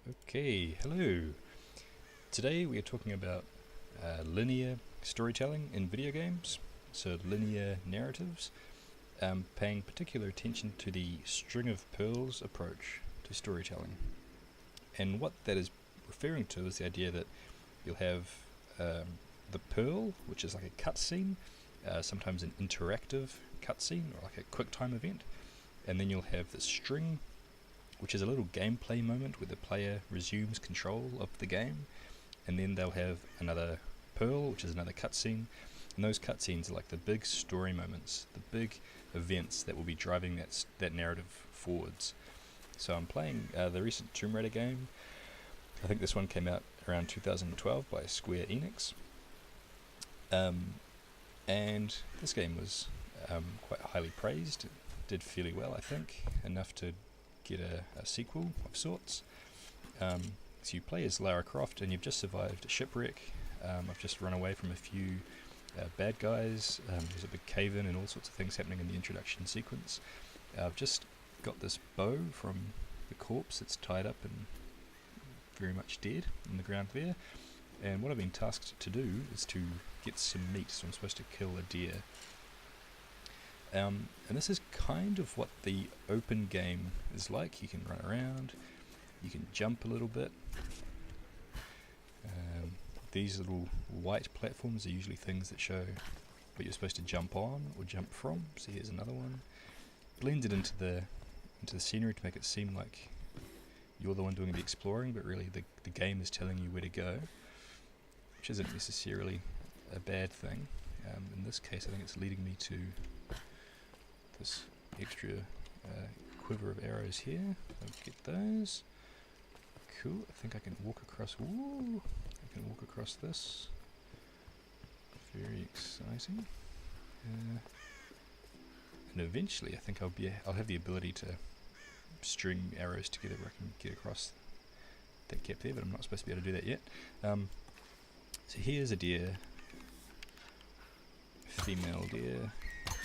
Okay, hello. Today we are talking about linear storytelling in video games, so linear narratives, paying particular attention to the string of pearls approach to storytelling. And what that is referring to is the idea that you'll have the pearl, which is like a cutscene, sometimes an interactive cutscene or like a QuickTime event, and then you'll have the string, which is a little gameplay moment where the player resumes control of the game, and then they'll have another pearl, which is another cutscene, and those cutscenes are like the big story moments, the big events that will be driving that narrative forwards. So I'm playing the recent Tomb Raider game. I think this one came out around 2012 by Square Enix, and this game was quite highly praised. It did fairly well, I think, enough to get a sequel of sorts. So you play as Lara Croft and you've just survived a shipwreck. I've just run away from a few bad guys. There's a big cave-in and all sorts of things happening in the introduction sequence. I've just got this bow from the corpse that's tied up and very much dead on the ground there. And what I've been tasked to do is to get some meat, so I'm supposed to kill a deer. And this is kind of what the open game is like. You can run around, you can jump a little bit. These little white platforms are usually things that show what you're supposed to jump on or jump from. So here's another one. Blended into the scenery to make it seem like you're the one doing the exploring, but really the game is telling you where to go, which isn't necessarily a bad thing. In this case, I think it's leading me to this extra quiver of arrows here. I'll get those. Cool. I think I can walk across. Ooh, I can walk across this. Very exciting. And eventually, I think I'll have the ability to string arrows together where I can get across that gap there, but I'm not supposed to be able to do that yet. So here's a deer. Female deer.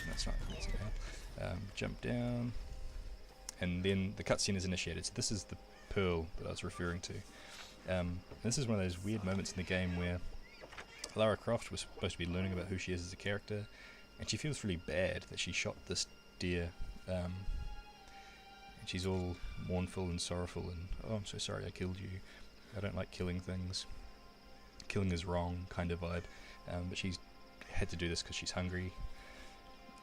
No, it's not. It's a male. Jump down, and then the cutscene is initiated. So this is the pearl that I was referring to. This is one of those weird moments in the game where Lara Croft was supposed to be learning about who she is as a character, and she feels really bad that she shot this deer, and she's all mournful and sorrowful and, oh, I'm so sorry I killed you, I don't like killing things, killing is wrong kind of vibe, but she's had to do this because she's hungry,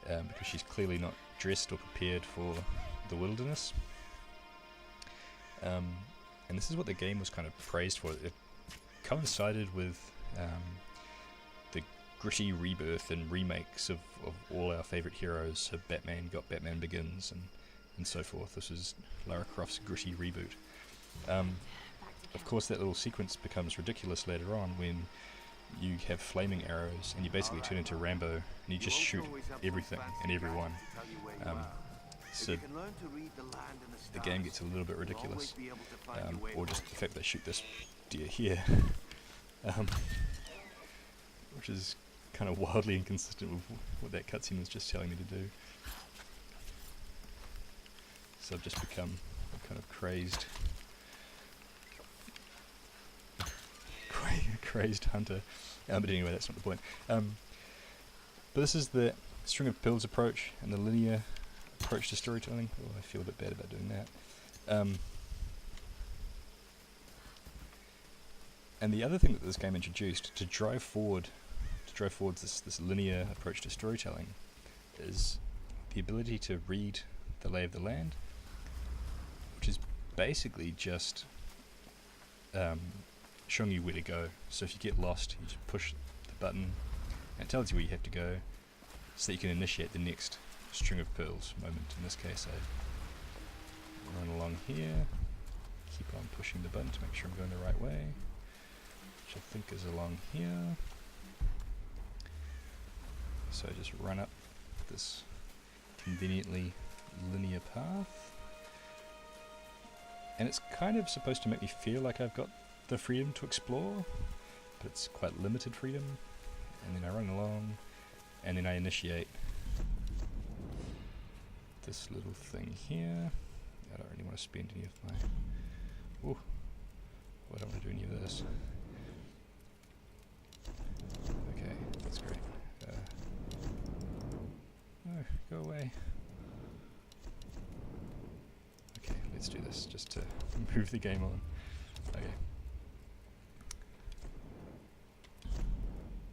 because she's clearly not dressed or prepared for the wilderness. And this is what the game was kind of praised for. It coincided with the gritty rebirth and remakes of all our favourite heroes. So Batman got Batman Begins and so forth. This was Lara Croft's gritty reboot. Of course, that little sequence becomes ridiculous later on when you have flaming arrows and you basically turn into Rambo and you just shoot everything and everyone. So the game gets a little bit ridiculous, or just the fact they shoot this deer here, which is kind of wildly inconsistent with what that cutscene was just telling me to do. So I've just become a kind of crazed hunter. But anyway, that's not the point. But this is the string of pearls approach and the linear approach to storytelling. Oh, I feel a bit bad about doing that. And the other thing that this game introduced to drive forward this linear approach to storytelling is the ability to read the lay of the land, which is basically just showing you where to go. So if you get lost, you just push the button and it tells you where you have to go so that you can initiate the next string of pearls moment. In this case, I run along here, keep on pushing the button to make sure I'm going the right way, which I think is along here. So I just run up this conveniently linear path, and it's kind of supposed to make me feel like I've got the freedom to explore, but it's quite limited freedom. And then I run along, and then I initiate this little thing here. I don't really want to spend any of my I don't want to do any of this. Okay, that's great. No, go away. Okay, let's do this just to move the game on. Okay.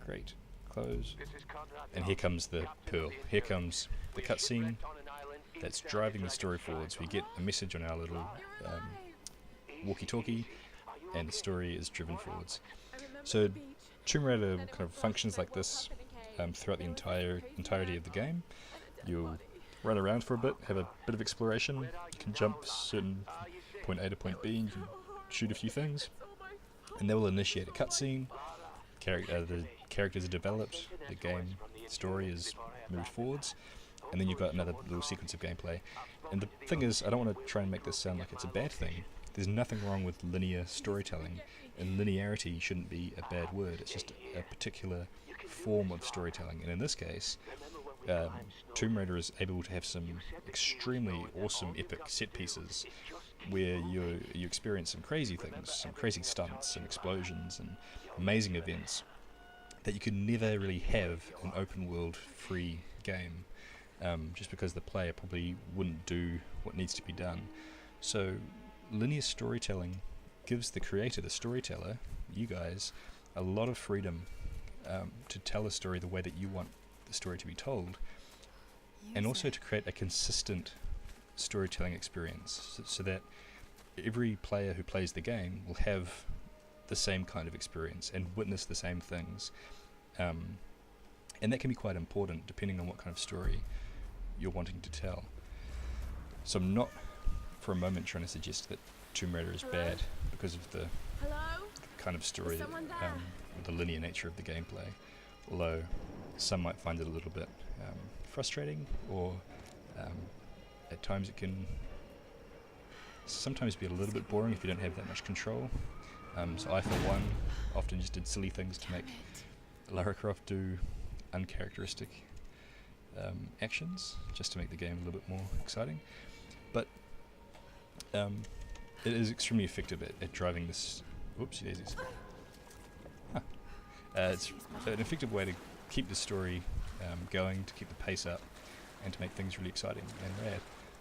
Great. Close. And here comes the pearl. Here comes the cutscene that's driving the story forwards. We get a message on our little walkie-talkie, and the story is driven forwards. So Tomb Raider kind of functions like this throughout the entirety of the game. You'll run around for a bit, have a bit of exploration. You can jump certain point A to point B, and you can shoot a few things, and that will initiate a cutscene. The characters are developed, the game story is moved forwards, and then you've got another little sequence of gameplay. And the thing is, I don't want to try and make this sound like it's a bad thing. There's nothing wrong with linear storytelling, and linearity shouldn't be a bad word. It's just a particular form of storytelling, and in this case, Tomb Raider is able to have some extremely awesome, epic set pieces where you experience some crazy things, some crazy stunts, some explosions, and amazing events that you could never really have in an open world free game, just because the player probably wouldn't do what needs to be done. So linear storytelling gives the creator, the storyteller, you guys, a lot of freedom to tell a story the way that you want the story to be told, and also to create a consistent storytelling experience, so that every player who plays the game will have the same kind of experience and witness the same things, and that can be quite important depending on what kind of story you're wanting to tell. So I'm not for a moment trying to suggest that Tomb Raider is bad because of the kind of story, the linear nature of the gameplay, although some might find it a little bit frustrating, or at times it can sometimes be a little bit boring if you don't have that much control. So I, for one, often just did silly things to make Lara Croft do uncharacteristic actions, just to make the game a little bit more exciting. But it is extremely effective at driving this. Whoopsie daisies. It's an effective way to keep the story going, to keep the pace up, and to make things really exciting and rad.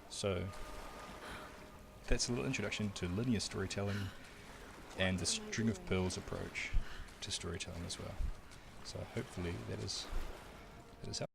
So that's a little introduction to linear storytelling and the string of pearls approach to storytelling as well. So hopefully that is helpful.